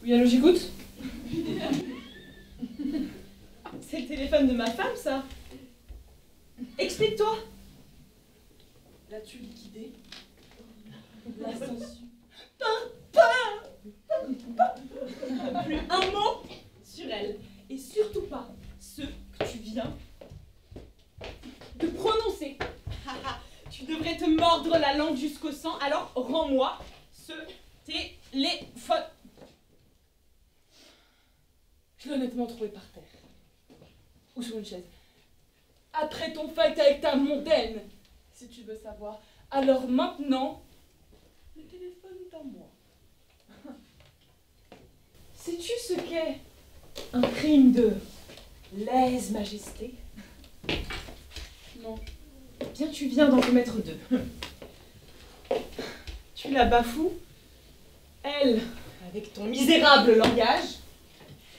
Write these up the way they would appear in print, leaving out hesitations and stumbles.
Oui, allô, j'écoute. C'est le téléphone de ma femme, ça. Explique-toi. L'as-tu liquidé? L'ascension. Plus un mot sur elle. Et surtout pas ce que tu viens de prononcer. Tu devrais te mordre la langue jusqu'au sang, alors rends-moi ce téléphone. Je l'ai honnêtement trouvé par terre. Ou sur une chaise. Après ton fight avec ta mondaine, si tu veux savoir. Alors maintenant, le téléphone est à moi. Sais-tu ce qu'est un crime de lèse-majesté? Non. Bien, tu viens d'en commettre deux. Tu la bafoues, elle, avec ton misérable langage.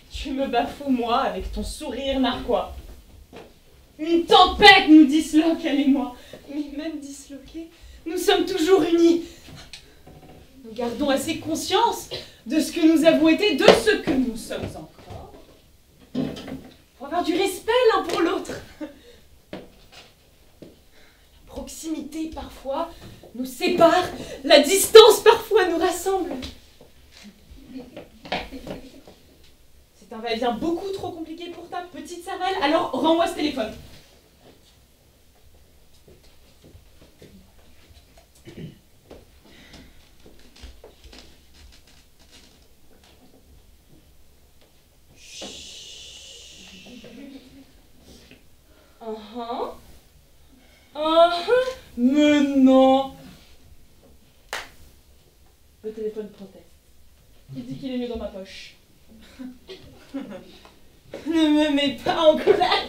Tu me bafoues, moi, avec ton sourire narquois. Une tempête nous disloque, elle et moi. Mais même disloqués, nous sommes toujours unis. Nous gardons assez conscience de ce que nous avons été, de ce que nous sommes encore, pour avoir du respect l'un pour l'autre. La proximité, parfois, nous sépare. La distance, parfois, nous rassemble. C'est un va-et-vient beaucoup trop compliqué pour ta petite cervelle, alors rends-moi ce téléphone. Mais non. Le téléphone proteste. Il dit qu'il est mieux dans ma poche. Ne me mets pas en colère.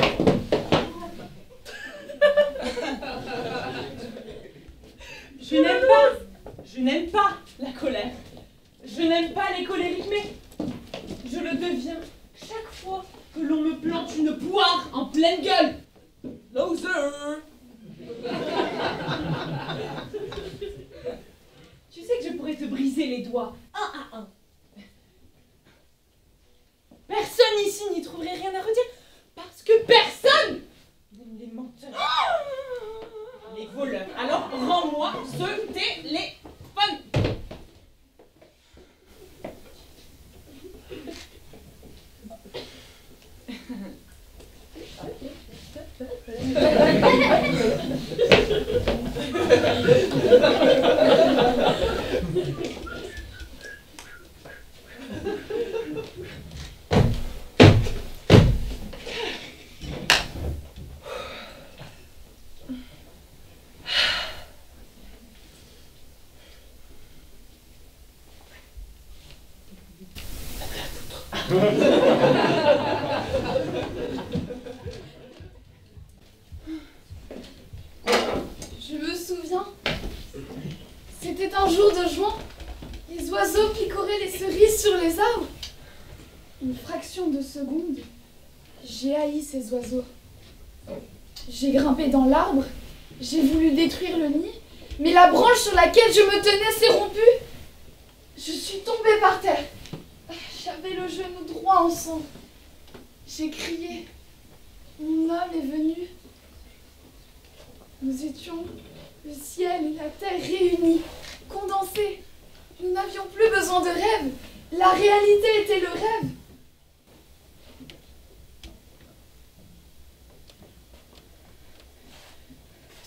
Je n'aime pas la colère. Je n'aime pas les colériques, mais je le deviens chaque fois que l'on me plante une poire en pleine gueule. Loser. Tu sais que je pourrais te briser les doigts, un à un. Personne ici n'y trouverait rien à redire, parce que personne n'aime les menteurs, les voleurs. Alors rends-moi ce téléphone. Je me souviens, c'était un jour de juin, les oiseaux picoraient les cerises sur les arbres. Une fraction de seconde, j'ai haï ces oiseaux. J'ai grimpé dans l'arbre, j'ai voulu détruire le nid, mais la branche sur laquelle je me tenais s'est rompue. Je suis tombée par terre. J'avais le genou droit en sang. J'ai crié. Mon homme est venu. Nous étions le ciel et la terre réunis, condensés. Nous n'avions plus besoin de rêve. La réalité était le rêve.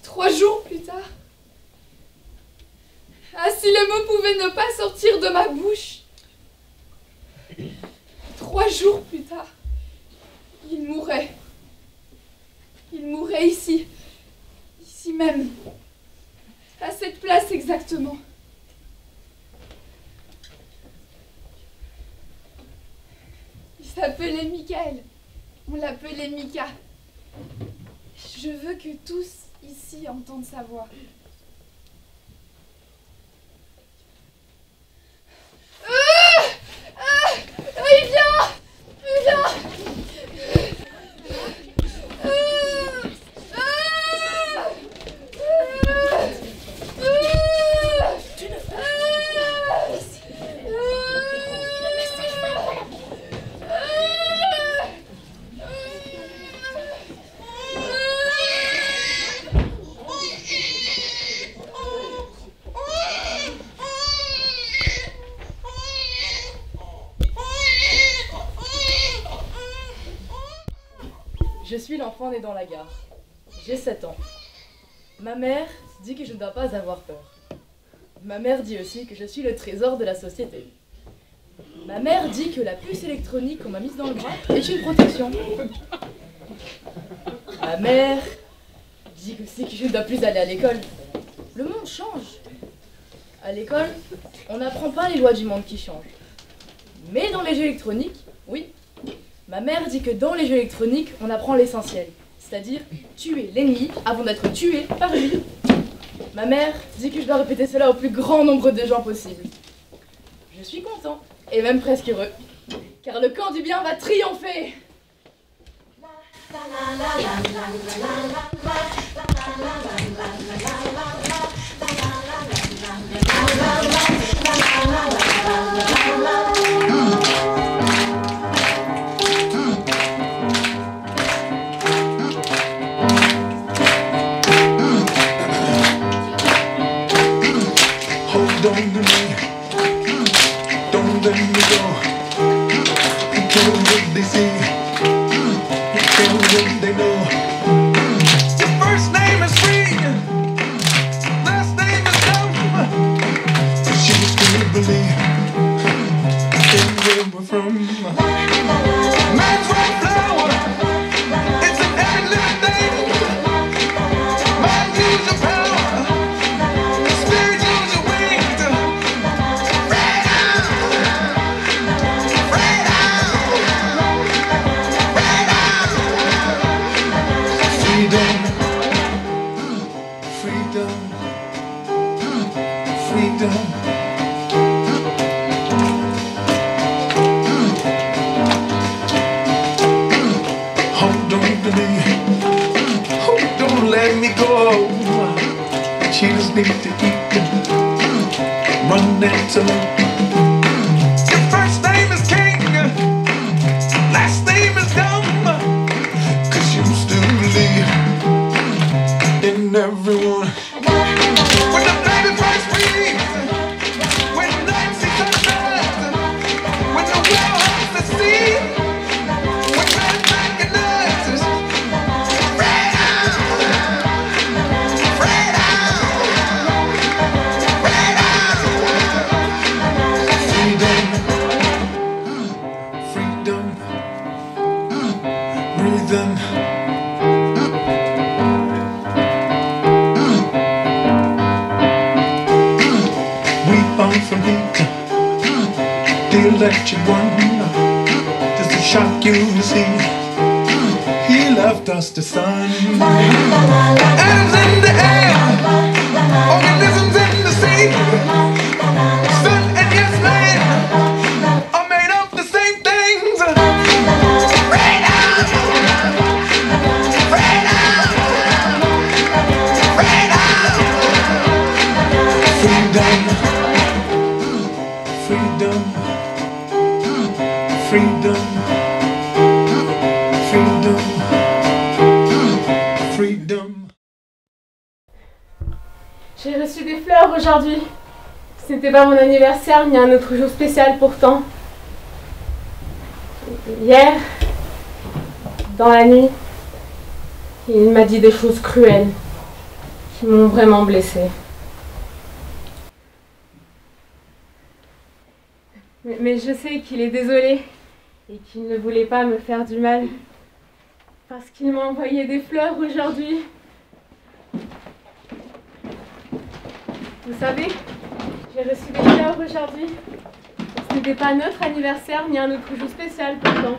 Trois jours plus tard, ah, si les mots pouvaient ne pas sortir de ma bouche. 3 jours plus tard, il mourait. Il mourait ici. Ici même. À cette place exactement. Il s'appelait Michael. On l'appelait Mika. Je veux que tous ici entendent sa voix. Il vient! Il vient! Je suis l'enfant né dans la gare. J'ai 7 ans. Ma mère dit que je ne dois pas avoir peur. Ma mère dit aussi que je suis le trésor de la société. Ma mère dit que la puce électronique qu'on m'a mise dans le bras est une protection. Ma mère dit aussi que je ne dois plus aller à l'école. Le monde change. À l'école, on n'apprend pas les lois du monde qui changent. Mais dans les jeux électroniques, oui. Ma mère dit que dans les jeux électroniques, on apprend l'essentiel, c'est-à-dire tuer l'ennemi avant d'être tué par lui. Ma mère dit que je dois répéter cela au plus grand nombre de gens possible. Je suis content, et même presque heureux, car le camp du bien va triompher. Don't let me go. Control what they see. Control what they know. Your first name is free. Last name is dumb. She was gonna believe in where we're from. Man's right flower. It's an every living thing. Mind use your power. Spirit use your wings. Freedom. Hold on to me. Oh, don't let me go. She just need to eat. Run into your first name is King. Last name is dumb. 'Cause you still believe in everyone. When the baby price freeze, when night sees sunrise, when the world has to see, when man recognizes freedom, freedom, breathing. From heat, the electric one, just to shock you to see. He left us the sun. Atoms in the air, organisms in the sea. Sun and yes man are made of the same things. Freedom, freedom, freedom, freedom, freedom, freedom. fleurs aujourd'hui. Ce n'était pas mon anniversaire ni un autre jour spécial pourtant. Hier, dans la nuit, il m'a dit des choses cruelles qui m'ont vraiment blessée. Mais je sais qu'il est désolé et qu'il ne voulait pas me faire du mal parce qu'il m'a envoyé des fleurs aujourd'hui. Vous savez, j'ai reçu des fleurs aujourd'hui. Ce n'était pas notre anniversaire ni un autre jour spécial pourtant.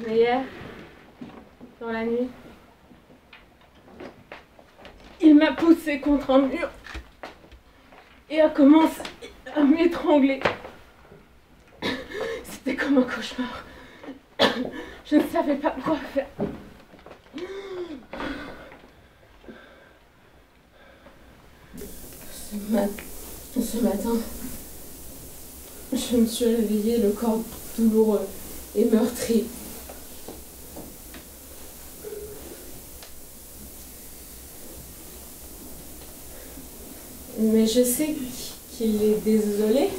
Mais hier, dans la nuit, il m'a poussé contre un mur et a commencé à m'étrangler. C'était comme un cauchemar. Je ne savais pas quoi faire. Ce matin, je me suis réveillée, le corps douloureux et meurtri. Mais je sais qu'il est désolé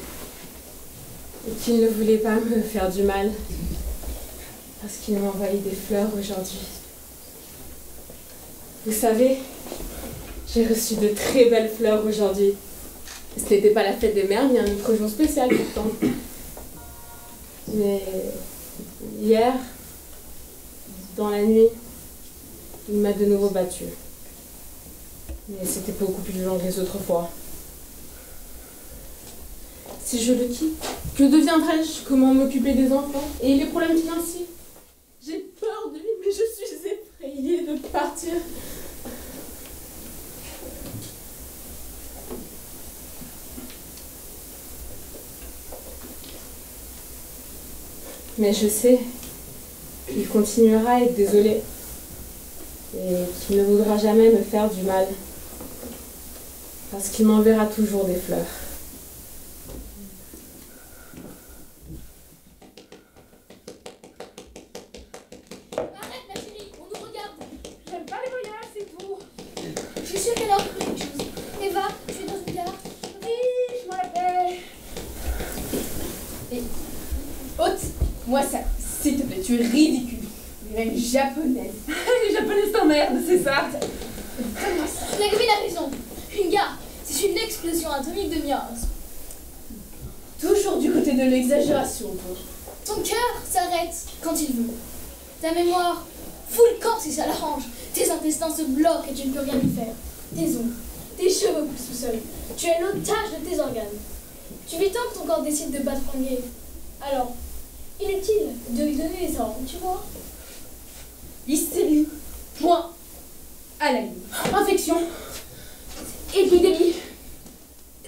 et qu'il ne voulait pas me faire du mal parce qu'il m'a envoyé des fleurs aujourd'hui. Vous savez, j'ai reçu de très belles fleurs aujourd'hui. Ce n'était pas la fête des mères ni un autre jour spécial pourtant. Mais hier, dans la nuit, il m'a de nouveau battue. Mais c'était beaucoup plus violent que les autres fois. Si je le quitte, que deviendrai-je? Comment m'occuper des enfants? Et les problèmes financiers? J'ai peur de lui, mais je suis effrayée de partir. Mais je sais qu'il continuera à être désolé et qu'il ne voudra jamais me faire du mal parce qu'il m'enverra toujours des fleurs. Arrête ma chérie, on nous regarde. J'aime pas les voyages, c'est tout. Je suis sûre qu'elle a retrouvé quelque chose. Eva, je suis dans une gare. Oui, je me rappelle. Et haute, moi ça, s'il te plaît, tu es ridicule. Une japonaise. Les japonaises t'emmerdent, c'est ça. La gamine a raison. Une gare, c'est une explosion atomique de mirage. Toujours du côté de l'exagération, toi. Ton cœur s'arrête quand il veut. Ta mémoire fout le corps si ça l'arrange. Tes intestins se bloquent et tu ne peux rien y faire. Tes ongles, tes cheveux poussent tout seuls. Tu es l'otage de tes organes. Tu vis tant que ton corps décide de battre en guerre. Alors, inutile de lui donner les ordres, tu vois. Hystérie. Point. À la ligne. Infection. Épidémie.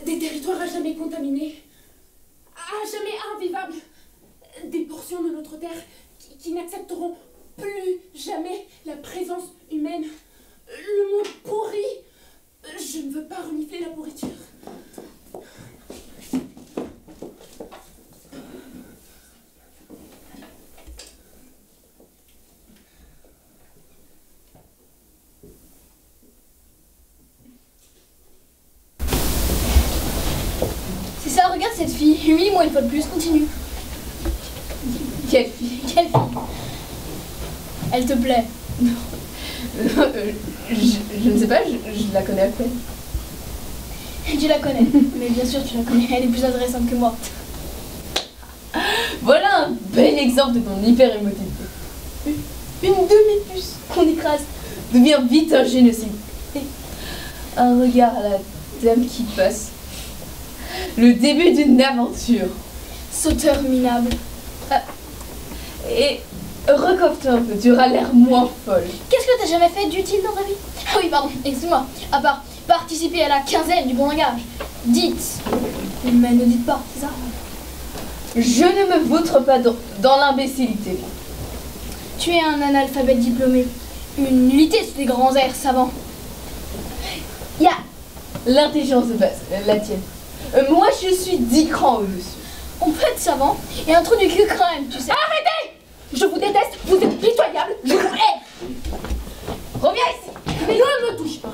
Des territoires à jamais contaminés. À jamais invivables. Des portions de notre terre qui n'accepteront plus jamais la présence humaine. Le monde pourri. Je ne veux pas renifler la pourriture. C'est ça, regarde cette fille. Humilie-moi une fois de plus, continue. Quelle fille? Quelle fille? Elle te plaît? Je ne sais pas, je la connais à peine. Tu la connais, mais bien sûr tu la connais, elle est plus intéressante que moi. Voilà un bel exemple de ton hyper-émotivité. Une demi-puce qu'on écrase devient vite un génocide. Et un regard à la dame qui passe. Le début d'une aventure. Sauteur minable. Et recoiffe-toi un peu, tu auras l'air moins folle. Qu'est-ce que t'as jamais fait d'utile dans ta vie? Ah oui, pardon, excuse-moi. À part participer à la quinzaine du bon langage. Dites, mais ne dites pas, c'est ça? Je ne me vautre pas dans l'imbécilité. Tu es un analphabète diplômé. Une nullité sous les grands airs savants. Il y a l'intelligence de base, la tienne. Moi, je suis 10 crans au-dessus. On peut être savant et un trou du cul quand même, tu sais. Arrêtez! Je vous déteste, vous êtes pitoyable, je vous hais! Reviens ici! Mais non, ne me touche pas.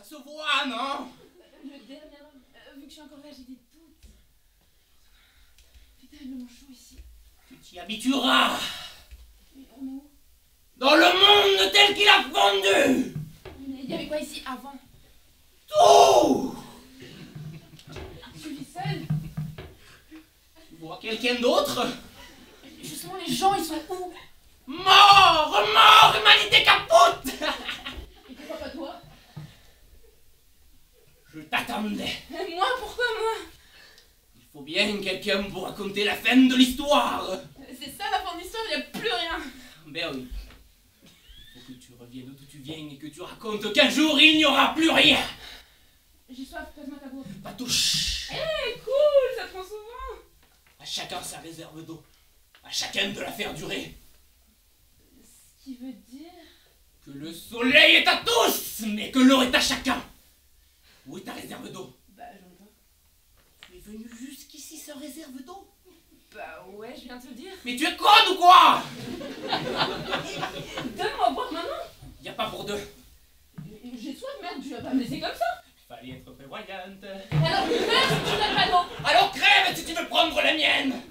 ça se voit, non? Le dernier homme, vu que je suis encore là, j'ai des doutes. Putain, le chaud ici. Tu t'y habitueras. Mais on est où? Dans le monde tel qu'il a fondu. Mais il y avait quoi ici avant? Tout. Je vis seule. Tu vois quelqu'un d'autre? Justement, les gens, ils sont où? Mort, humanité capote. Et pourquoi pas toi? Je t'attendais. Moi, pourquoi moi? Il faut bien quelqu'un pour raconter la fin de l'histoire. C'est ça la fin de l'histoire, il n'y a plus rien. Ben oui. Il faut que tu reviennes d'où tu viens et que tu racontes qu'un jour il n'y aura plus rien. J'ai soif, passe-moi ta bourre. Pas touche. Cool, ça prend souvent. À chacun sa réserve d'eau. À chacun de la faire durer. Ce qui veut dire... Que le soleil est à tous, mais que l'eau est à chacun. Où est ta réserve d'eau? Bah, j'en pas. Tu es venu jusqu'ici sans réserve d'eau? Bah ouais, je viens de te le dire. Mais tu es conne ou quoi? Donne-moi à boire maintenant. Y a pas pour deux. J'ai soif, merde, tu vas pas me laisser comme ça. Fallait être prévoyante. Alors, crève si tu donnes pas d'eau. Alors crève si tu veux prendre la mienne.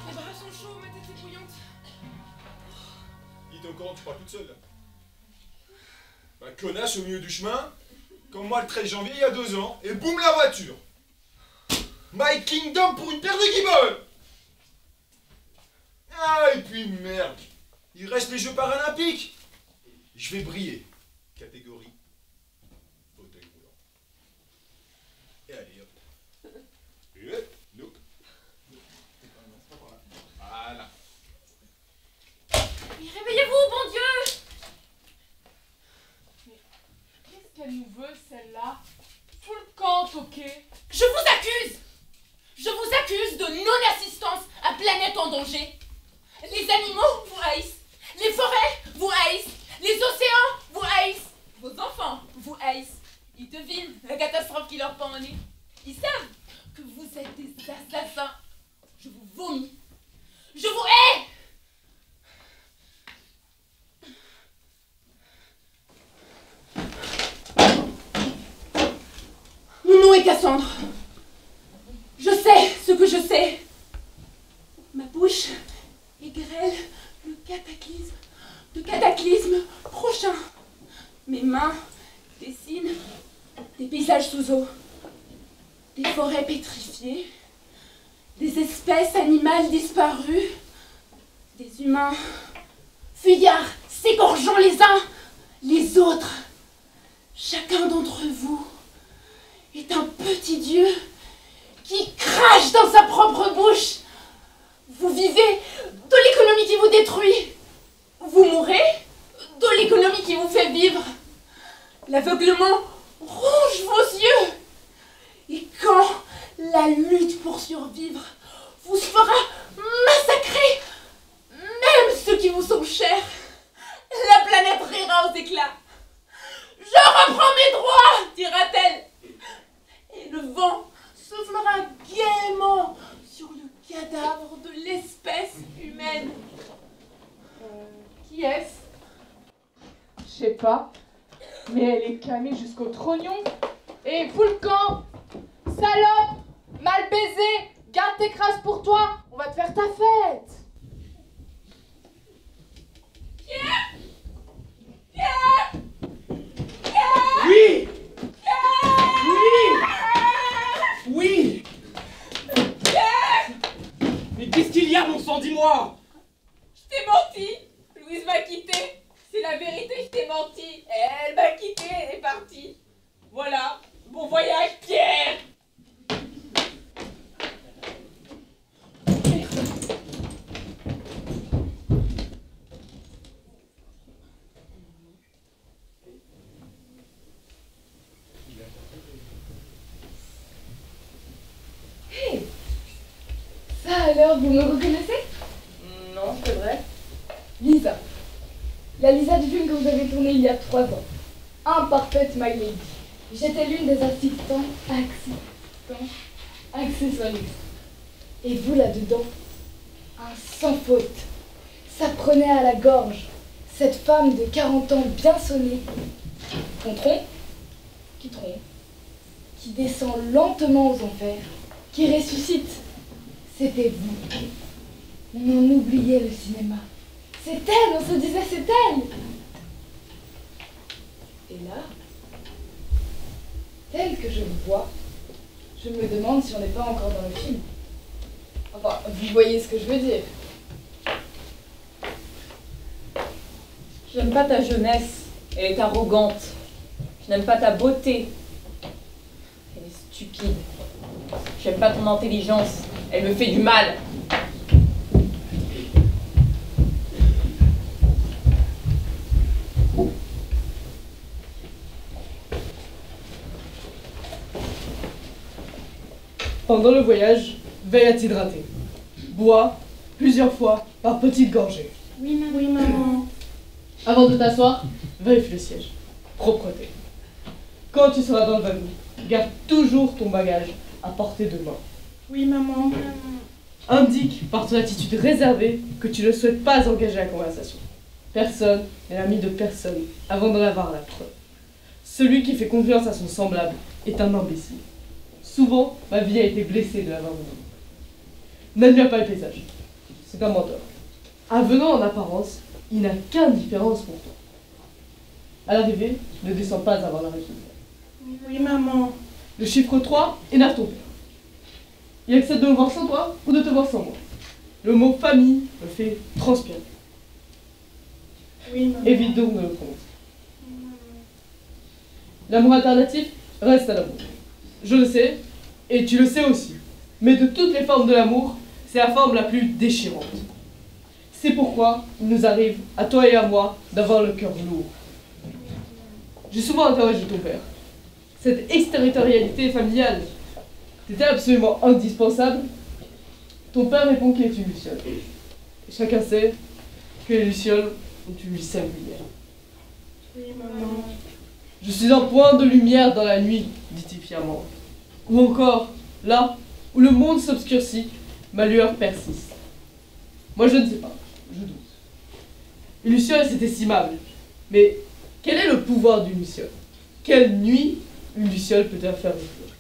Les bras sont chauds, ma tête est bouillante. Dis encore, tu parles toute seule là. Bah, connasse au milieu du chemin, comme moi le 13 janvier il y a 2 ans, et boum la voiture. My Kingdom pour une paire de guibolles. Ah, et puis merde, il reste les Jeux Paralympiques. Je vais briller. Catégorie fauteuil roulant. Et allez hop. Et hop, look. Voilà. Mais réveillez-vous, bon Dieu. Mais qu'est-ce qu'elle nous veut, celle-là? Tout le camp, ok? Je vous accuse. Je vous accuse de non-assistance à Planète en danger. Les animaux vous haïssent. Les forêts vous haïssent. Les océans vous haïssent. Vos enfants vous haïssent. Ils devinent la catastrophe qui leur pend au nez. Ils savent que vous êtes des assassins. Je vous vomis. Je vous hais. Mon nom est Cassandre. Je sais ce que je sais. Ma bouche égrèle le cataclysme prochain. Mes mains dessinent des paysages sous eau, des forêts pétrifiées, des espèces animales disparues, des humains fuyards s'égorgeant les uns les autres. Chacun d'entre vous est un petit dieu qui crache dans sa propre bouche. Vous vivez de l'économie qui vous détruit. Vous mourrez de l'économie qui vous fait vivre. L'aveuglement ronge vos yeux. Et quand la lutte pour survivre vous fera massacrer, même ceux qui vous sont chers, la planète rira aux éclats. Je reprends mes droits, dira-t-elle. Et le vent soufflera gaiement sur le cadavre de l'espèce humaine. Qui est-ce? Je sais pas, mais elle est camée jusqu'au trognon. Et fous le camp! Salope! Mal baisé! Garde tes crasses pour toi! On va te faire ta fête! Oui. Oui. Mais qu'est-ce qu'il y a, mon sang, dis-moi? Je t'ai menti. Louise m'a quitté. C'est la vérité, je t'ai menti. Elle m'a quitté, elle est partie. Voilà. Bon voyage, Pierre. Ça alors, vous me reconnaissez? Non, c'est vrai. Lisa, La Lisa Duvune que vous avez tournée il y a 3 ans. Imparfaite My Lady. J'étais l'une des accessoiristes. Et vous là-dedans, un sans faute. Ça prenait à la gorge. Cette femme de 40 ans bien sonnée. Qu'on trompe, qui descend lentement aux enfers, qui ressuscite. C'était vous. On en oubliait le cinéma. C'est elle, on se disait c'est elle. Et là, tel que je vous vois, je me demande si on n'est pas encore dans le film. Enfin, vous voyez ce que je veux dire. Je n'aime pas ta jeunesse, elle est arrogante. Je n'aime pas ta beauté, elle est stupide. J'aime pas ton intelligence, elle me fait du mal. Pendant le voyage, veille à t'hydrater. Bois plusieurs fois par petites gorgées. Oui, maman. Avant de t'asseoir, vérifie le siège. Propreté. Quand tu seras dans le wagon, garde toujours ton bagage à portée de main. Oui, maman. Indique par ton attitude réservée que tu ne souhaites pas engager la conversation. Personne n'est l'ami de personne avant d'en avoir la preuve. Celui qui fait confiance à son semblable est un imbécile. Souvent, ma vie a été blessée de l'avoir voulu. N'admire pas le paysage. C'est un menteur. Avenant en apparence, il n'a qu'indifférence pour toi. À l'arrivée, ne descends pas avant la résultat. Oui, maman. Le chiffre 3 énerve ton père. Il accepte de me voir sans toi ou de te voir sans moi. Le mot famille me fait transpirer. Oui, maman. Évite donc de le prononcer. L'amour alternatif reste à l'amour. Je le sais, et tu le sais aussi. Mais de toutes les formes de l'amour, c'est la forme la plus déchirante. C'est pourquoi il nous arrive, à toi et à moi, d'avoir le cœur lourd. J'ai souvent interrogé ton père. Cette exterritorialité familiale, c'était absolument indispensable. Ton père répond qu'il est une luciole. Et chacun sait que les lucioles ont une vie singulière. Oui, maman. Je suis un point de lumière dans la nuit, dit-il fièrement. Ou encore, là où le monde s'obscurcit, ma lueur persiste. Moi je ne sais pas, je doute. Une luciole c'est estimable, mais quel est le pouvoir d'une luciole? Quelle nuit une luciole peut-elle faire vivre?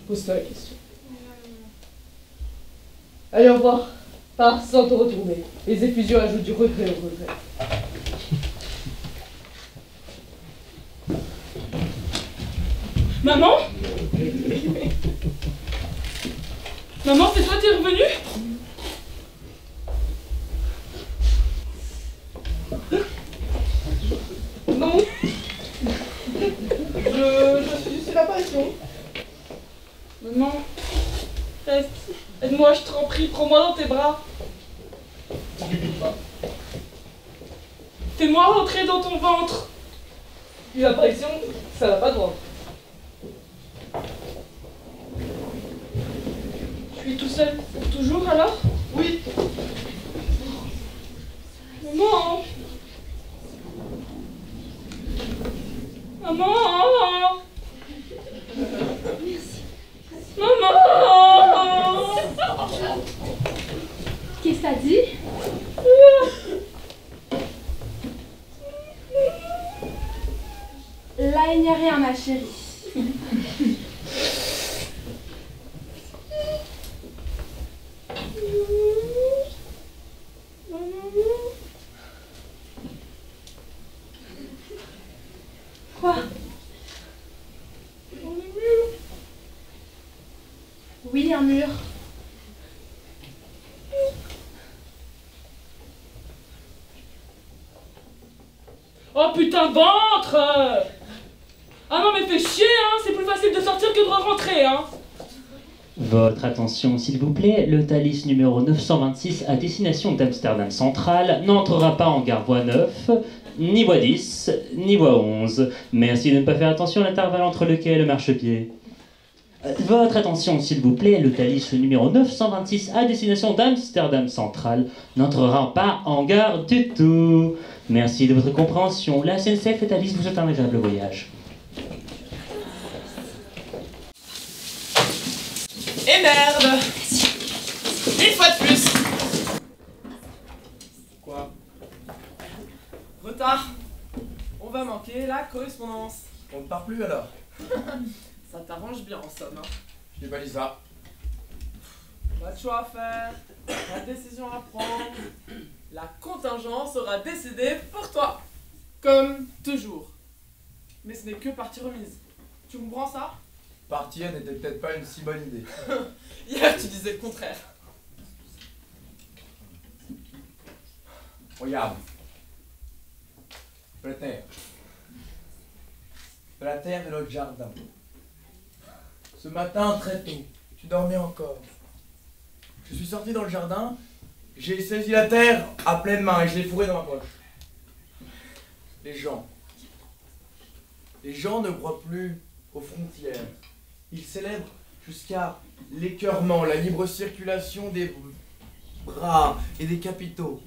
Pose-toi la question. Allez, au revoir. Pars sans te retourner. Les effusions ajoutent du regret au regret. Maman? Maman, c'est toi qui es revenue? Non. Je suis l'apparition. Maman, reste. Aide-moi, je t'en prie, prends-moi dans tes bras. Fais-moi rentrer dans ton ventre. Une apparition, ça n'a pas de ventre. Je suis tout seul pour toujours alors? Oui. Maman! Maman! Maman! Qu'est-ce que t'as dit? Là, il n'y a rien, ma chérie. Quoi? Oui, un mur. Oh putain de ventre! Ah non mais fais chier hein, c'est plus facile de sortir que de rentrer hein. Votre attention s'il vous plaît, le Thalys numéro 926 à destination d'Amsterdam Central n'entrera pas en gare voie 9, ni voie 10, ni voie 11. Merci de ne pas faire attention à l'intervalle entre le quai et le marchepied. Votre attention, s'il vous plaît, le Thalys numéro 926 à destination d'Amsterdam Central n'entrera pas en gare du tout. Merci de votre compréhension. La SNCF et Thalys vous souhaitent un agréable voyage. Et merde! Une fois de plus! Quoi? Retard! On va manquer la correspondance. On ne part plus alors? Ça t'arrange bien en somme, hein. Je n'ai pas dit ça. Pas de choix à faire, pas de décision à prendre. La contingence sera décidée pour toi. Comme toujours. Mais ce n'est que partie remise. Tu comprends ça? Partir n'était peut-être pas une si bonne idée. Hier tu disais le contraire. Regarde. De la terre. De la terre de notre jardin. Ce matin, très tôt, tu dormais encore. Je suis sorti dans le jardin, j'ai saisi la terre à pleine main et je l'ai fourrée dans ma poche. Les gens ne croient plus aux frontières. Ils célèbrent jusqu'à l'écœurement la libre circulation des bras et des capitaux.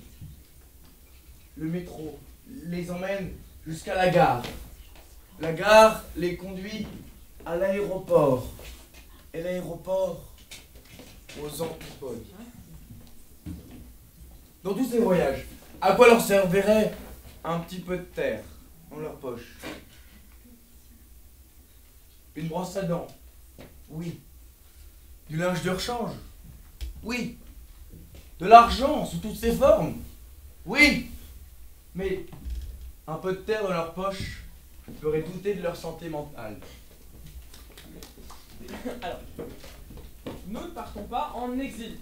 Le métro les emmène jusqu'à la gare. La gare les conduit à l'aéroport. Et l'aéroport aux antipodes. Dans tous ces voyages, à quoi leur servirait un petit peu de terre dans leur poche? Une brosse à dents? Oui. Du linge de rechange? Oui. De l'argent sous toutes ses formes? Oui. Mais un peu de terre dans leur poche ferait douter de leur santé mentale. Alors, nous ne partons pas en exil.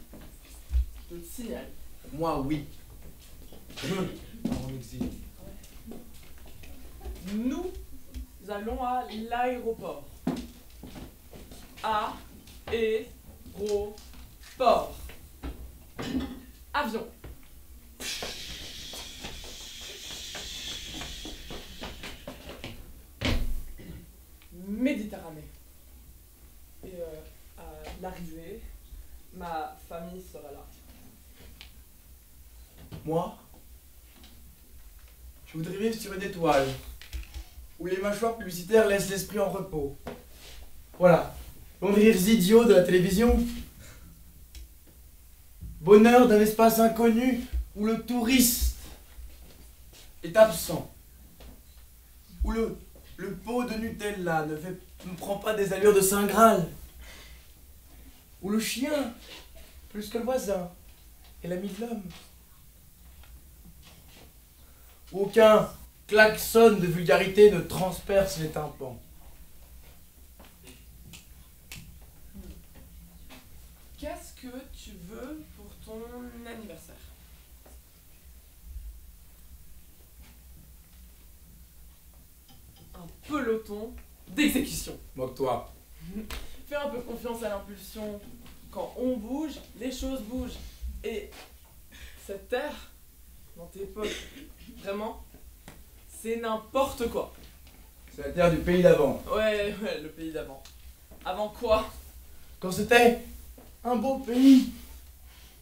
Je te le signale. Moi, oui. Je pars en exil. Nous allons à l'aéroport. Aéroport. Avion. Méditerranée. Et à l'arrivée, ma famille sera là. Moi, je voudrais vivre sur une étoile, où les mâchoires publicitaires laissent l'esprit en repos. Voilà, l'on rire idiot de la télévision. Bonheur d'un espace inconnu, où le touriste est absent. Où le pot de Nutella ne prend pas des allures de Saint Graal. Où le chien, plus que le voisin, est l'ami de l'homme. Où aucun klaxon de vulgarité ne transperce les tympans. Qu'est-ce que tu veux pour ton anniversaire? Un peloton d'exécution. Moque-toi. Fais un peu confiance à l'impulsion. Quand on bouge, les choses bougent. Et cette terre, dans tes poches, vraiment, c'est n'importe quoi. C'est la terre du pays d'avant. Ouais, le pays d'avant. Avant quoi? Quand c'était un beau pays,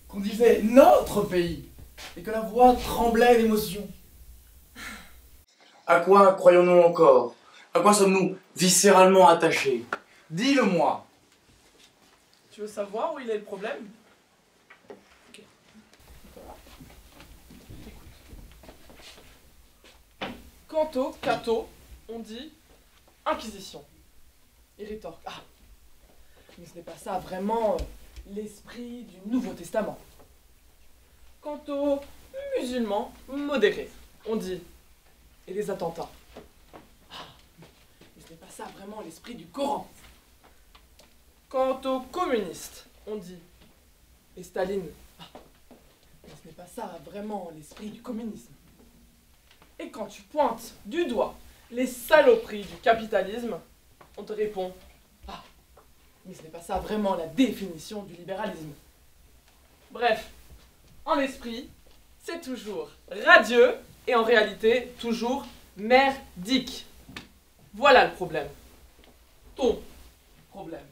qu'on disait notre pays, et que la voix tremblait d'émotion. À quoi croyons-nous encore? À quoi sommes-nous viscéralement attachés? Dis-le-moi. Tu veux savoir où il est le problème? Ok. Quant au Cato, on dit Inquisition. Il rétorque. Ah, mais ce n'est pas ça vraiment l'esprit du Nouveau Testament. Quant aux musulmans modérés, on dit et les attentats. Ah, mais ce n'est pas ça vraiment l'esprit du Coran. Quant aux communistes, on dit et Staline. Ah, mais ce n'est pas ça vraiment l'esprit du communisme. Et quand tu pointes du doigt les saloperies du capitalisme, on te répond ah, mais ce n'est pas ça vraiment la définition du libéralisme. Bref, en esprit, c'est toujours radieux et en réalité toujours merdique. Voilà le problème. Ton problème.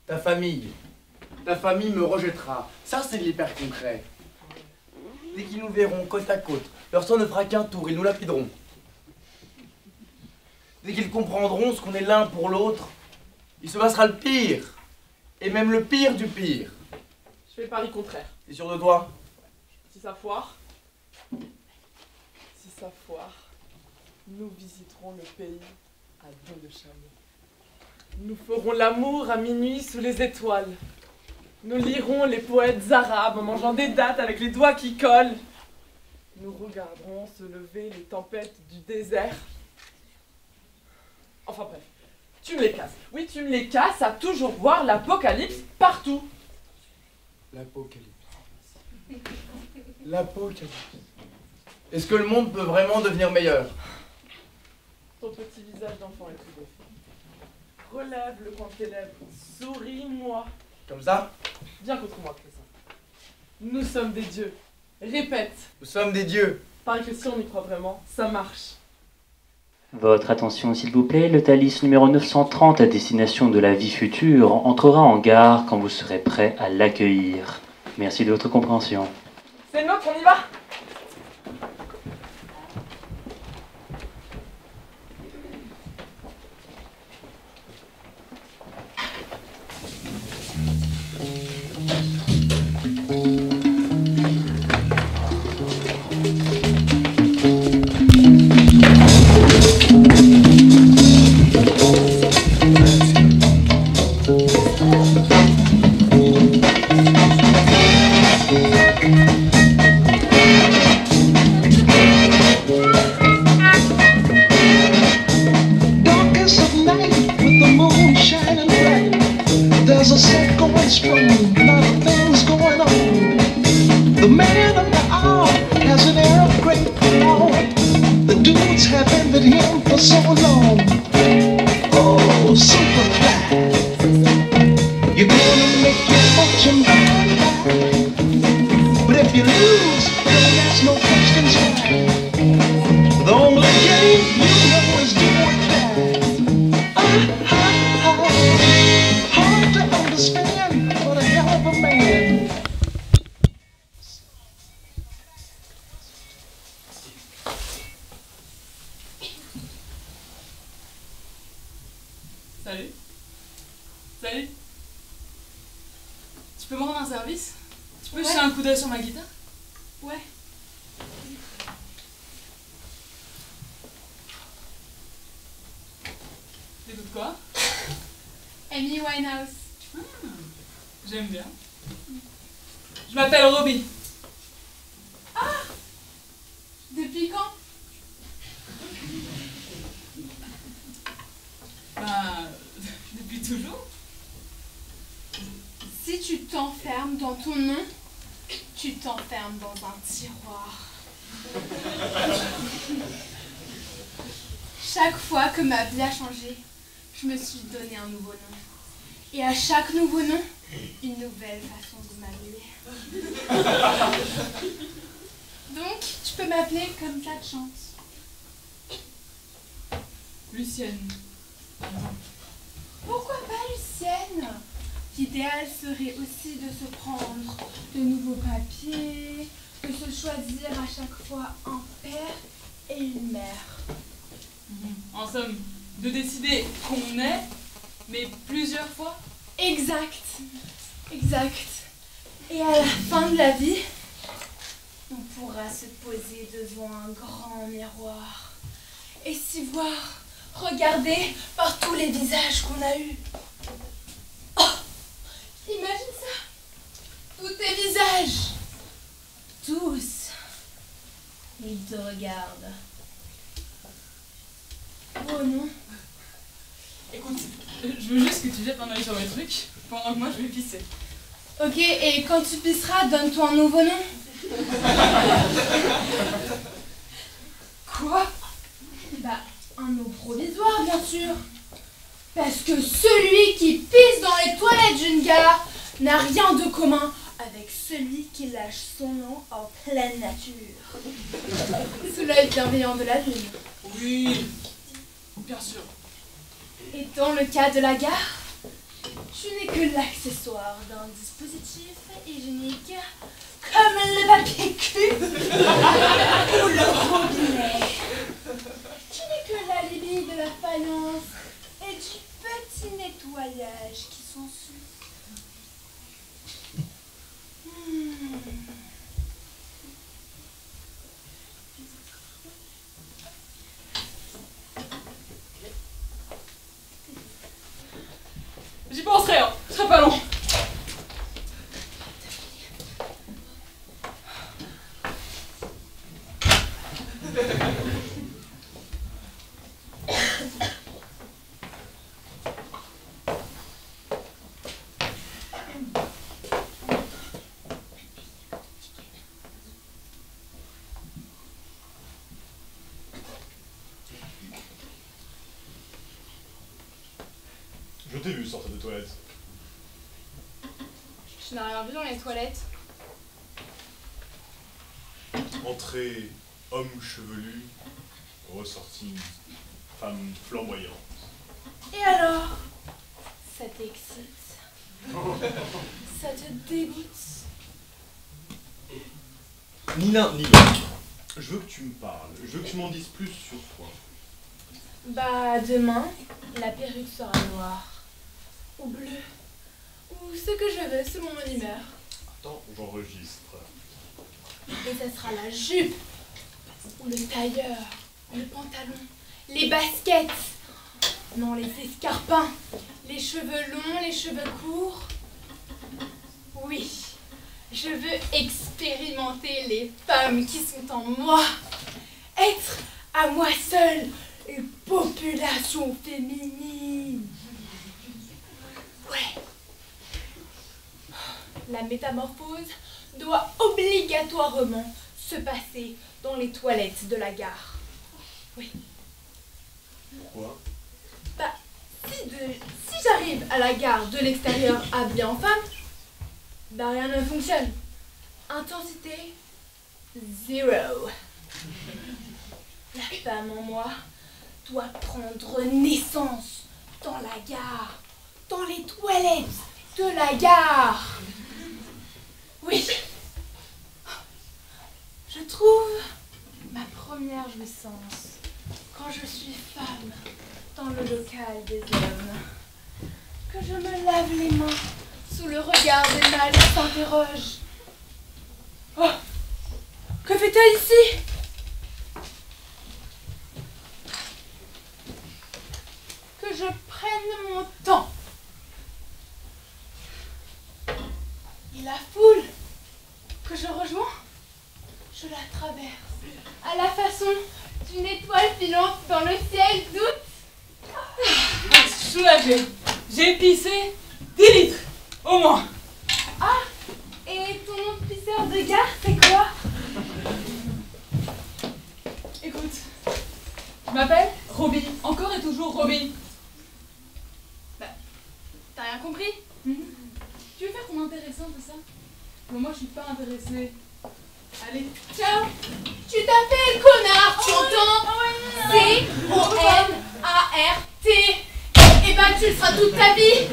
Ta famille. Ta famille me rejettera. Ça, c'est de l'hyper concret. Dès qu'ils nous verront côte à côte, leur sang ne fera qu'un tour, ils nous lapideront. Dès qu'ils comprendront ce qu'on est l'un pour l'autre, il se passera le pire. Et même le pire du pire. Je fais le pari contraire. T'es sûr de toi? Si ça foire, nous visiterons le pays à dos de chameau. Nous ferons l'amour à minuit sous les étoiles. Nous lirons les poètes arabes en mangeant des dattes avec les doigts qui collent. Nous regarderons se lever les tempêtes du désert. Enfin bref, tu me les casses. Oui, tu me les casses à toujours voir l'apocalypse partout. L'apocalypse. L'apocalypse. Est-ce que le monde peut vraiment devenir meilleur? Ton petit visage d'enfant est tout beau. Relève le coin de tes lèvres. Souris-moi. Comme ça? Viens contre moi, Crescent. Nous sommes des dieux. Répète. Nous sommes des dieux. Pareil que si on y croit vraiment, ça marche. Votre attention s'il vous plaît, le Thalys numéro 930 à destination de la vie future entrera en gare quand vous serez prêt à l'accueillir. Merci de votre compréhension. C'est le nôtre, on y va. Darkest of night with the moon shining bright. There's a set going strong, a lot of things going on. The man of the hour has an air of great power. The dudes have envied him for so long. Oh, Superfly, you're gonna make your fortune by and by. But if you lose, then that's no questions why. The only game you know is do or die. Hard to understand, but a hell of a man. Salut. Salut. Tu peux me rendre un service? Tu peux jeter un coup d'œil sur ma guitare? Ouais. T'écoutes quoi? Amy Winehouse. J'aime bien. Je m'appelle Robbie. Depuis quand? Depuis toujours. Si tu t'enfermes dans ton nom, tu t'enfermes dans un tiroir. Chaque fois que ma vie a changé, je me suis donné un nouveau nom. Et à chaque nouveau nom, une nouvelle façon de m'appeler. Donc, tu peux m'appeler comme ça te chante. Lucienne. Pourquoi pas Lucienne? L'idéal serait aussi de se prendre de nouveaux papiers, de se choisir à chaque fois un père et une mère. En somme, de décider qu'on est, mais plusieurs fois. Exact. Exact. Et à la fin de la vie, on pourra se poser devant un grand miroir et s'y voir, regarder par tous les visages qu'on a eus. Oh, imagine ça. Tous tes visages. Tous. Ils te regardent. Oh non. Écoute, je veux juste que tu jettes un œil sur mes trucs pendant que moi je vais pisser. Ok, et quand tu pisseras, donne-toi un nouveau nom. Quoi? Bah, un nom provisoire, bien sûr. Parce que celui qui pisse dans les toilettes d'une gare n'a rien de commun avec celui qui lâche son nom en pleine nature. Sous l'œil bienveillant de la lune. Oui, bien sûr. Et dans le cas de la gare, Tu n'es que l'accessoire d'un dispositif hygiénique comme le papier cul ou le robinet. Tu n'es que l'alibi de la faïence et du petit nettoyage qui s'ensuit. J'y penserai, hein. Ce sera pas long. Je t'ai vu sortir de toilette. Je n'ai rien vu dans les toilettes. Entrée, homme chevelu, ressortie, femme flamboyante. Et alors? Ça t'excite? Ça te dégoûte? Ni l'un ni l'autre. Je veux que tu me parles. Je veux que tu m'en dises plus sur toi. Bah demain, la perruque sera noire, ou bleue, ou ce que je veux selon mon humeur. Attends, j'enregistre. Et ça sera la jupe, ou le tailleur, le pantalon, les baskets, non les escarpins, les cheveux longs, les cheveux courts. Oui, je veux expérimenter les femmes qui sont en moi, être à moi seule une population féminine. Ouais. La métamorphose doit obligatoirement se passer dans les toilettes de la gare. Oui. Pourquoi? Bah, si j'arrive à la gare de l'extérieur habillée en femme, bah rien ne fonctionne. Intensité, zéro. La femme en moi doit prendre naissance dans la gare, dans les toilettes de la gare. Oui. Je trouve ma première jouissance quand je suis femme dans le local des hommes. Que je me lave les mains sous le regard des mâles qui s'interrogent. Oh, que fait-elle ici? Que je prenne mon temps. Et la foule que je rejoins, je la traverse à la façon d'une étoile filante dans le ciel d'août. Ah, soulagée. J'ai pissé 10 litres, au moins. Ah, et ton nom de pisseur de gare, c'est quoi? Écoute, je m'appelle Roby, encore et toujours Roby. Bah, t'as rien compris? Tu veux faire ton intéressant de ça? Mais moi je suis pas intéressée. Allez, Ciao. Tu t'appelles connard, tu entends? C-O-N-A-R-T. Et bah tu le seras toute ta vie.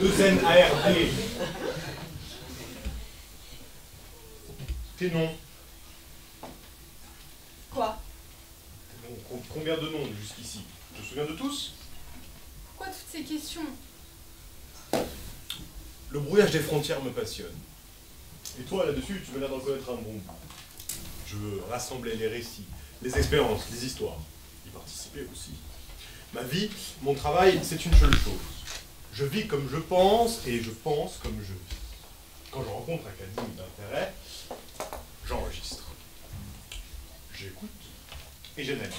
2N-A-R-D. Tes noms. Quoi? Combien de noms jusqu'ici? Tu te souviens de tous? Pourquoi toutes ces questions? Le brouillage des frontières me passionne. Et toi, là-dessus, tu veux l'air d'en connaître un bon bout. Je veux rassembler les récits, les expériences, les histoires. Y participer aussi. Ma vie, mon travail, c'est une seule chose. Je vis comme je pense et je pense comme je vis. Quand je rencontre un cas digne d'intérêt, j'enregistre. J'écoute et j'analyse.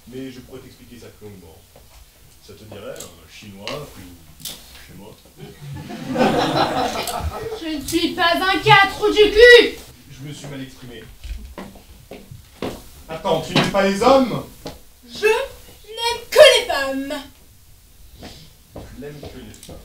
Mais je pourrais t'expliquer ça plus longuement. Ça te dirait un chinois ou chez moi? Je ne suis pas un 4 du cul. Je me suis mal exprimé. Attends, tu n'aimes pas les hommes? Je n'aime que les femmes. Tu n'aimes que les femmes.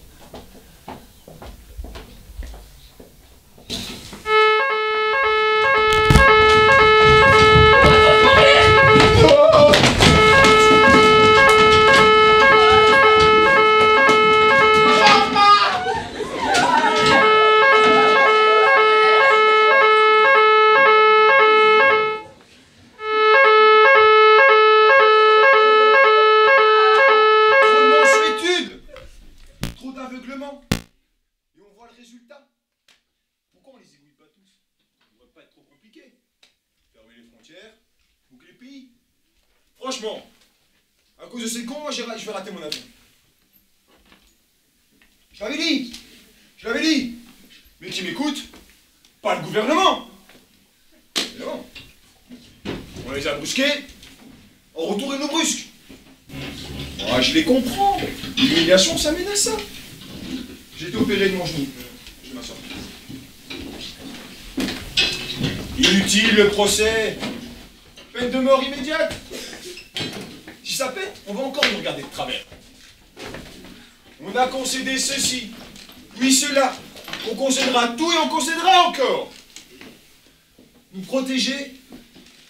Franchement, à cause de ces cons, moi je vais rater mon avion. Je l'avais dit. Je l'avais dit. Mais qui m'écoute? Pas le gouvernement. Évidemment. On les a brusqués. En retour, ils nous brusquent. Ah, je les comprends. L'humiliation, ça mène à ça. J'ai été opéré de mon genou. Je m'en sors. Inutile le procès. Peine de mort immédiate. Si ça pète, on va encore nous regarder de travers. On a concédé ceci, puis cela. On concédera tout et on concédera encore. Nous protéger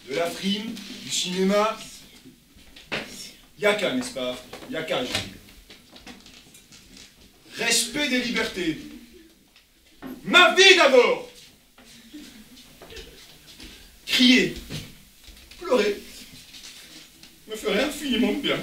de la frime, du cinéma. Y'a qu'à, n'est-ce pas? Y'a qu'à. Respect des libertés. Ma vie d'abord. Crier, pleurer, me ferait infiniment de bien.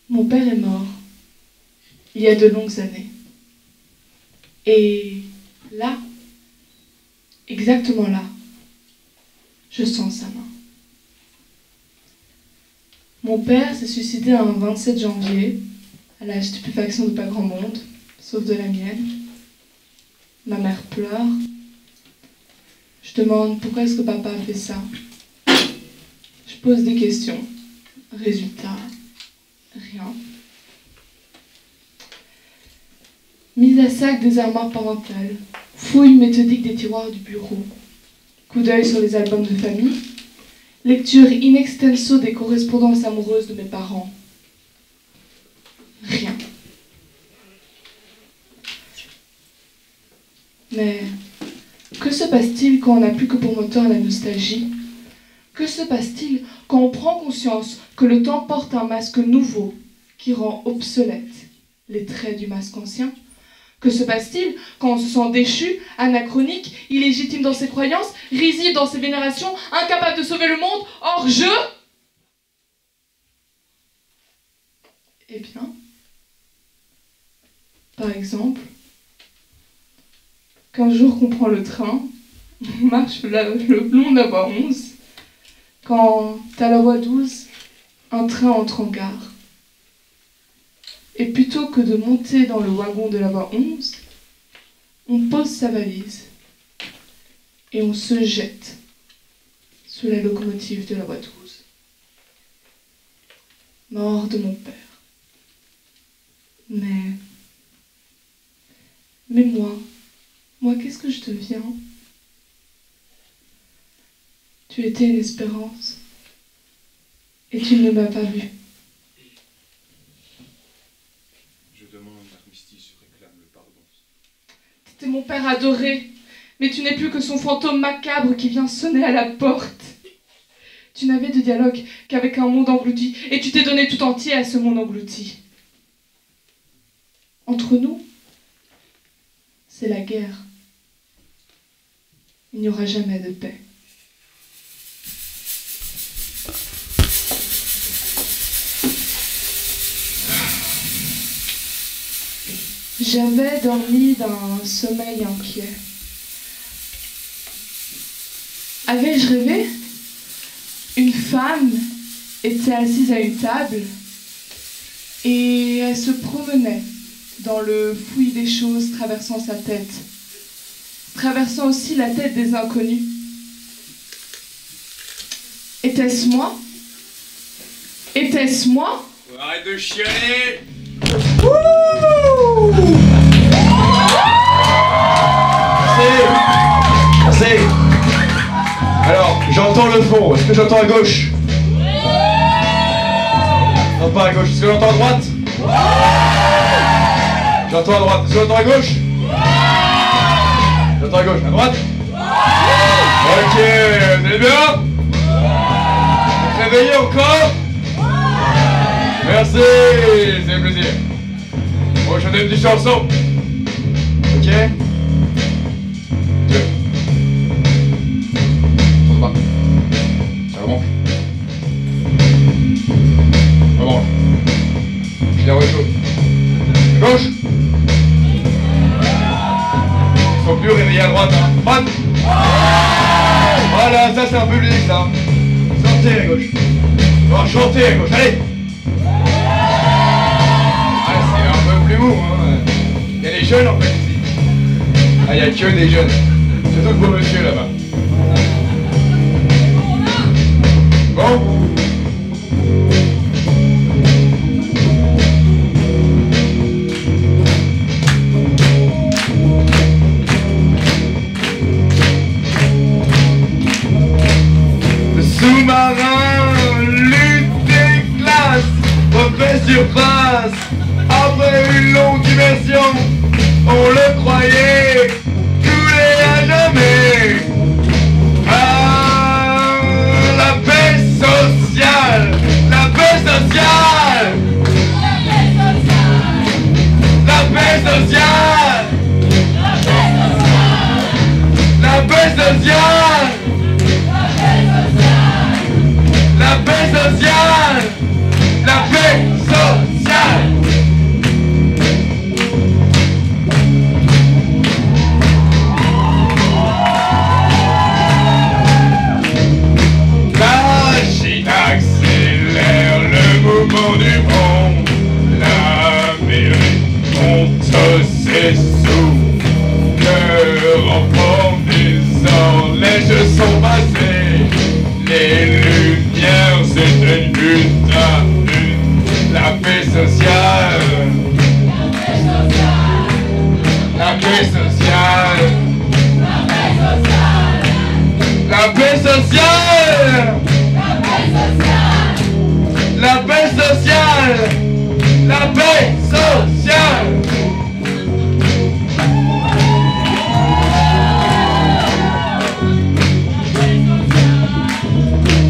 Mon père est mort, il y a de longues années. Et là, exactement là, je sens sa main. Mon père s'est suicidé un 27 janvier, à la stupéfaction de pas grand monde, sauf de la mienne. Ma mère pleure. Je demande pourquoi est-ce que papa a fait ça. Je pose des questions. Résultat, rien. Mise à sac des armoires parentales, fouille méthodique des tiroirs du bureau, coup d'œil sur les albums de famille, lecture in extenso des correspondances amoureuses de mes parents. Rien. Mais que se passe-t-il quand on n'a plus que pour moteur la nostalgie? Que se passe-t-il quand on prend conscience que le temps porte un masque nouveau qui rend obsolètes les traits du masque ancien? Que se passe-t-il quand on se sent déchu, anachronique, illégitime dans ses croyances, risible dans ses vénérations, incapable de sauver le monde, hors jeu? Eh bien, par exemple, qu'un jour qu'on prend le train, on marche le long de la voie 11, quand à la voie 12, un train entre en gare. Et plutôt que de monter dans le wagon de la voie 11, on pose sa valise et on se jette sous la locomotive de la voie 12. Mort de mon père. Mais moi, qu'est-ce que je deviens? Tu étais une espérance et tu ne m'as pas vue. C'est mon père adoré, mais tu n'es plus que son fantôme macabre qui vient sonner à la porte. Tu n'avais de dialogue qu'avec un monde englouti, et tu t'es donné tout entier à ce monde englouti. Entre nous, c'est la guerre. Il n'y aura jamais de paix. J'avais dormi d'un sommeil inquiet. Avais-je rêvé? Une femme était assise à une table et elle se promenait dans le fouillis des choses traversant sa tête, traversant aussi la tête des inconnus. Était-ce moi? Était-ce moi? Arrête de chialer! Merci. Alors, j'entends le fond. Est-ce que j'entends à gauche? Non, pas à gauche. Est-ce que j'entends à droite? J'entends à droite. Est-ce que j'entends à gauche? J'entends à gauche. À droite? Ok, vous allez bien? Réveillez encore? Merci, c'est un plaisir. Bon, je donne une petite chanson. Ok? 2. Droite. Voilà, ça c'est un peu ludique ça. Sortez à gauche. Bon, chantez à gauche, allez. Ah, c'est un peu plus mou, hein. Il y a des jeunes en fait ici. Ah, il n'y a que des jeunes. Surtout le beau monsieur là-bas. Bon. Sous-marin, lutte des classes, refait surface. Après une longue immersion, on le croyait coulé à jamais. Ah, la paix sociale, la paix sociale, la paix sociale, la paix sociale. La paix sociale! La paix sociale! La Chine accélère le mouvement du monde. L'Amérique monte ses sous. Cœur enfant des neiges sont passées. Les lumières s'éteignent une à une. La paix sociale. La paix sociale. La paix sociale. La paix sociale. La paix sociale.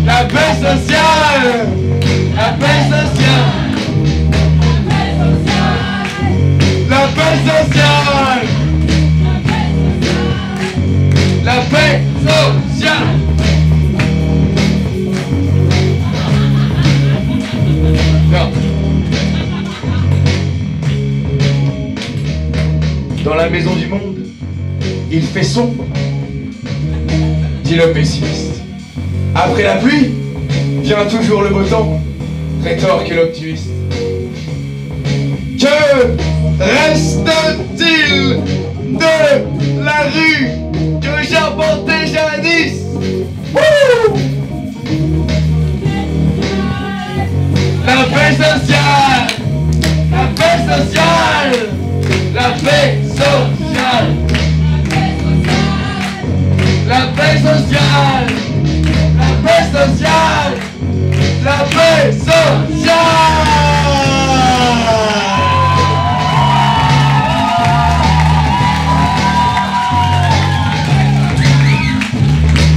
La paix sociale! La paix sociale! La paix sociale! La paix sociale! Non. Dans la maison du monde, il fait sombre, dit le pessimiste. Après la pluie, vient toujours le beau temps, rétorque l'optimiste. Que reste-t-il de la rue que j'arpentais jadis? Wouh! La paix sociale! La paix sociale! La paix sociale! La paix sociale! La paix sociale! La paix sociale!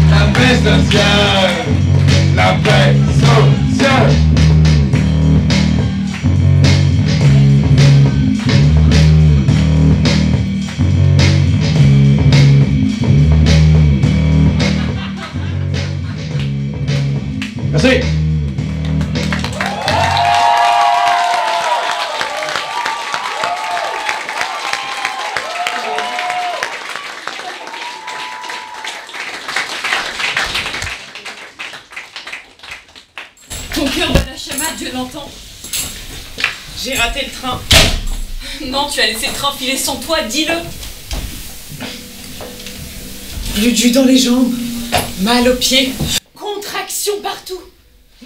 La paix sociale! La paix sociale! Merci. Ton cœur bat la chamade, Dieu l'entend. J'ai raté le train. Non, tu as laissé le train filer sans toi, dis-le. Du jus dans les jambes, mal aux pieds, contraction partout,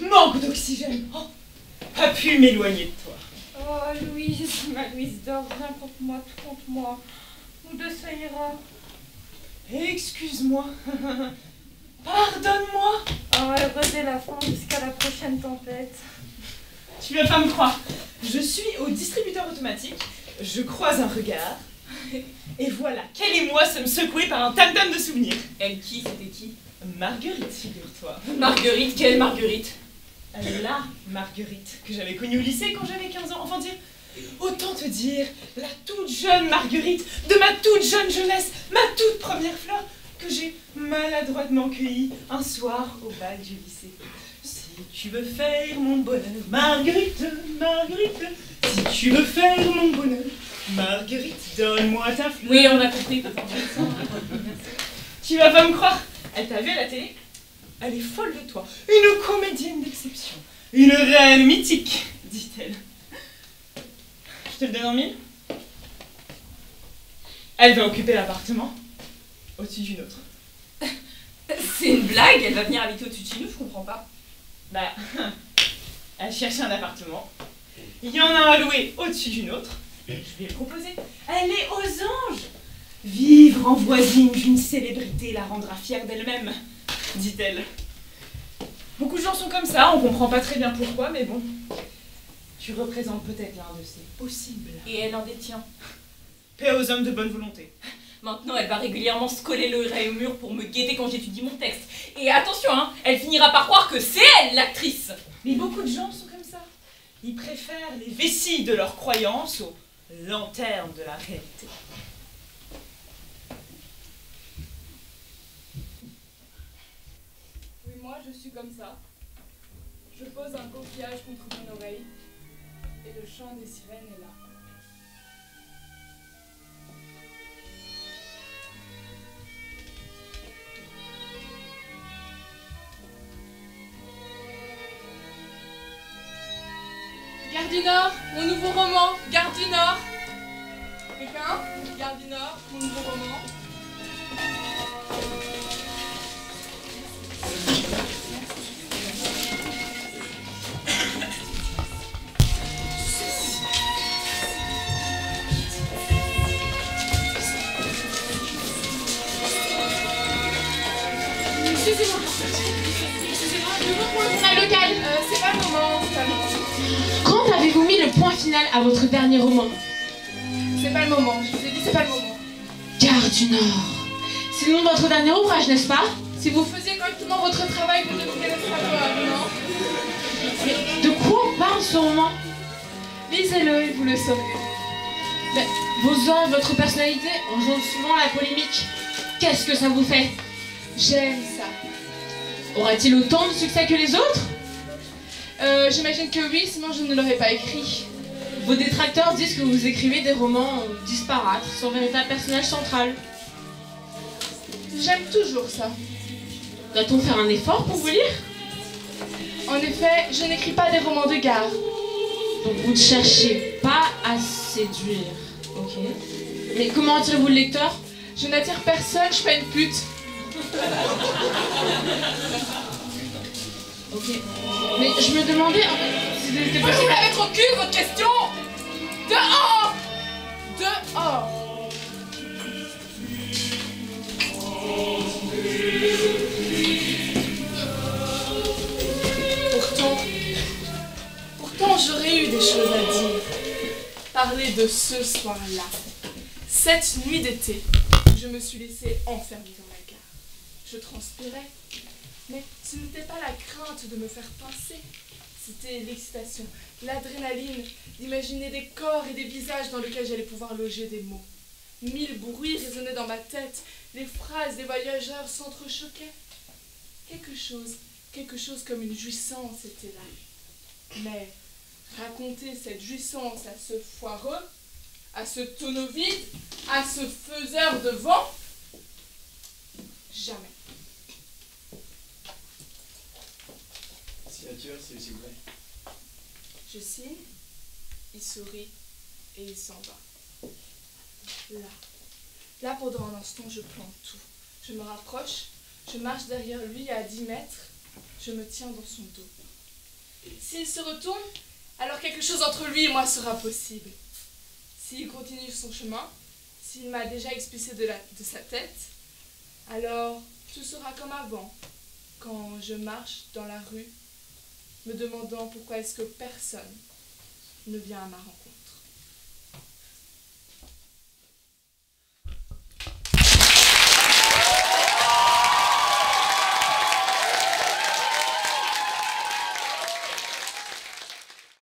manque d'oxygène. Oh, pas pu m'éloigner de toi. Oh, Louise, ma Louise d'or, viens contre moi, tout contre moi. Nous deux, ça ira. Excuse-moi. Pardonne-moi. Oh, heureuse est la fin jusqu'à la prochaine tempête. Tu vas pas me croire. Je suis au distributeur automatique, je croise un regard, et voilà qu'elle et moi sommes secoués par un tam-tam de souvenirs. Elle qui? C'était qui? Marguerite, figure-toi. Marguerite? Quelle Marguerite? La Marguerite que j'avais connue au lycée quand j'avais 15 ans. Enfin dire, autant te dire, la toute jeune Marguerite de ma toute jeune jeunesse, ma toute première fleur que j'ai maladroitement cueillie un soir au bal du lycée. Si tu veux faire mon bonheur, Marguerite, Marguerite, si tu veux faire mon bonheur, Marguerite, donne-moi ta fleur. Oui, on a compris. Tu vas pas me croire. Elle t'a vu à la télé? Elle est folle de toi. Une comédienne d'exception. Une reine mythique, dit-elle. Je te le donne en mille. Elle va occuper l'appartement au-dessus d'une autre. C'est une blague? Elle va venir habiter au-dessus de chez nous, je comprends pas. Bah, elle cherche un appartement. Il y en a un à louer au-dessus d'une autre. Je vais le proposer. Elle est aux anges. Vivre en voisine d'une célébrité la rendra fière d'elle-même, dit-elle. Beaucoup de gens sont comme ça, on comprend pas très bien pourquoi, mais bon. Tu représentes peut-être l'un de ces possibles. Et elle en détient. Paix aux hommes de bonne volonté. Maintenant, elle va régulièrement se coller l'oreille au mur pour me guetter quand j'étudie mon texte. Et attention, hein, elle finira par croire que c'est elle, l'actrice. Mais beaucoup de gens sont comme ça. Ils préfèrent les vessies de leurs croyances aux lanternes de la réalité. Oui, moi, je suis comme ça. Je pose un coquillage contre mon oreille et le chant des sirènes est là. Gare du Nord, mon nouveau roman, Gare du Nord. Quelqu'un? Gare du Nord, mon nouveau roman. Excusez-moi, je veux pour le journal local. C'est pas le moment, c'est pas le moment. Quand avez-vous mis le point final à votre dernier roman? C'est pas le moment, je vous ai dit c'est pas le moment. Gare du Nord. C'est le nom de votre dernier ouvrage, n'est-ce pas? Si vous faisiez correctement votre travail, vous devriez être favorable, non? Mais de quoi on parle ce roman? Lisez-le et vous le saurez. Mais vos ans, votre personnalité engendrent souvent la polémique. Qu'est-ce que ça vous fait? J'aime ça. Aura-t-il autant de succès que les autres? J'imagine que oui, sinon je ne l'aurais pas écrit. Vos détracteurs disent que vous écrivez des romans disparates, sans véritable personnage central. J'aime toujours ça. Doit-on faire un effort pour vous lire? En effet, je n'écris pas des romans de gare. Donc vous ne cherchez pas à séduire, ok? Mais comment attirez-vous le lecteur? Je n'attire personne, je suis pas une pute. Ok. Mais je me demandais en fait, si c'était Vous possible. la mettre au cul, votre question! Dehors! Dehors! Pourtant j'aurais eu des choses à dire. Parler de ce soir-là. Cette nuit d'été, je me suis laissée enfermer dans la gare. Je transpirais. Mais ce n'était pas la crainte de me faire pincer. C'était l'excitation, l'adrénaline, d'imaginer des corps et des visages dans lesquels j'allais pouvoir loger des mots. 1000 bruits résonnaient dans ma tête, les phrases des voyageurs s'entrechoquaient. Quelque chose comme une jouissance était là. Mais raconter cette jouissance à ce foireux, à ce tonneau vide, à ce faiseur de vent, jamais. Signature, s'il vous plaît. Je signe, il sourit et il s'en va. Là, pendant un instant, je plante tout. Je me rapproche, je marche derrière lui à 10 mètres, je me tiens dans son dos. S'il se retourne, alors quelque chose entre lui et moi sera possible. S'il continue son chemin, s'il m'a déjà expulsé de sa tête, alors tout sera comme avant, quand je marche dans la rue, me demandant pourquoi est-ce que personne ne vient à ma rencontre.